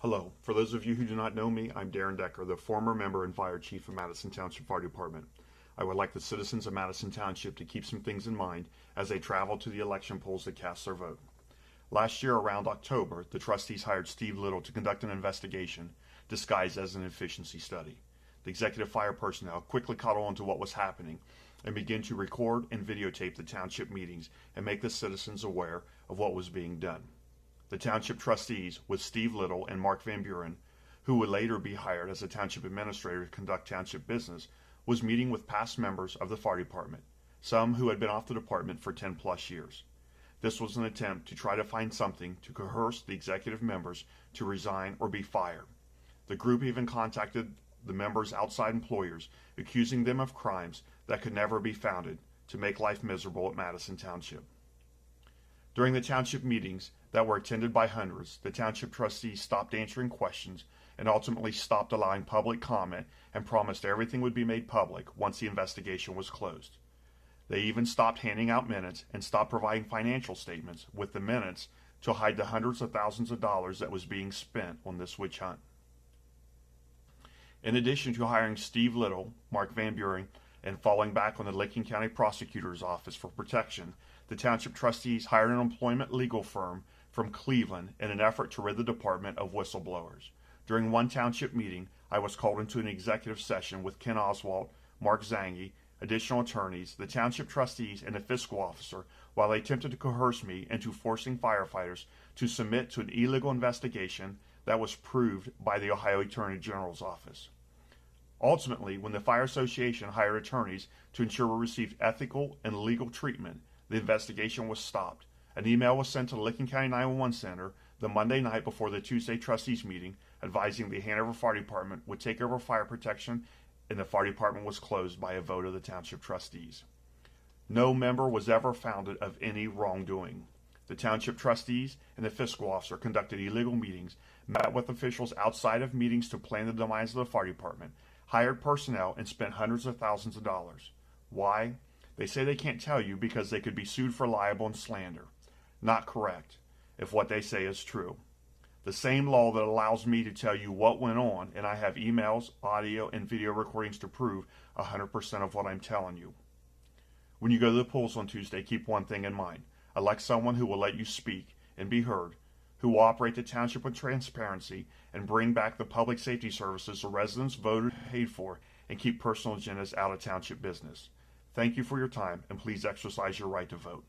Hello. For those of you who do not know me, I'm Darren Decker, the former member and fire chief of Madison Township Fire Department. I would like the citizens of Madison Township to keep some things in mind as they travel to the election polls to cast their vote. Last year, around October, the trustees hired Steve Little to conduct an investigation disguised as an efficiency study. The executive fire personnel quickly caught on to what was happening and began to record and videotape the township meetings and make the citizens aware of what was being done. The township trustees, with Steve Little and Mark Van Buren, who would later be hired as a township administrator to conduct township business, was meeting with past members of the fire department, some who had been off the department for 10 plus years. This was an attempt to try to find something to coerce the executive members to resign or be fired. The group even contacted the members' outside employers, accusing them of crimes that could never be founded to make life miserable at Madison Township. During the township meetings that were attended by hundreds, the township trustees stopped answering questions and ultimately stopped allowing public comment and promised everything would be made public once the investigation was closed. They even stopped handing out minutes and stopped providing financial statements with the minutes to hide the hundreds of thousands of dollars that was being spent on this witch hunt. In addition to hiring Steve Little, Mark Van Buren, and falling back on the Licking County Prosecutor's Office for protection, the township trustees hired an employment legal firm from Cleveland in an effort to rid the department of whistleblowers. During one township meeting, I was called into an executive session with Ken Oswalt, Mark Zangi, additional attorneys, the township trustees, and a fiscal officer while they attempted to coerce me into forcing firefighters to submit to an illegal investigation that was proved by the Ohio Attorney General's office. Ultimately, when the Fire Association hired attorneys to ensure we received ethical and legal treatment, the investigation was stopped. An email was sent to the Licking County 911 Center the Monday night before the Tuesday trustees meeting, advising the Hanover Fire Department would take over fire protection, and the fire department was closed by a vote of the township trustees. No member was ever found of any wrongdoing. The township trustees and the fiscal officer conducted illegal meetings, met with officials outside of meetings to plan the demise of the fire department, hired personnel, and spent hundreds of thousands of dollars. Why? They say they can't tell you because they could be sued for libel and slander. Not correct, if what they say is true. The same law that allows me to tell you what went on, and I have emails, audio, and video recordings to prove 100% of what I'm telling you. When you go to the polls on Tuesday, keep one thing in mind. Elect someone who will let you speak and be heard, who will operate the township with transparency and bring back the public safety services the residents voted and paid for, and keep personal agendas out of township business. Thank you for your time, and please exercise your right to vote.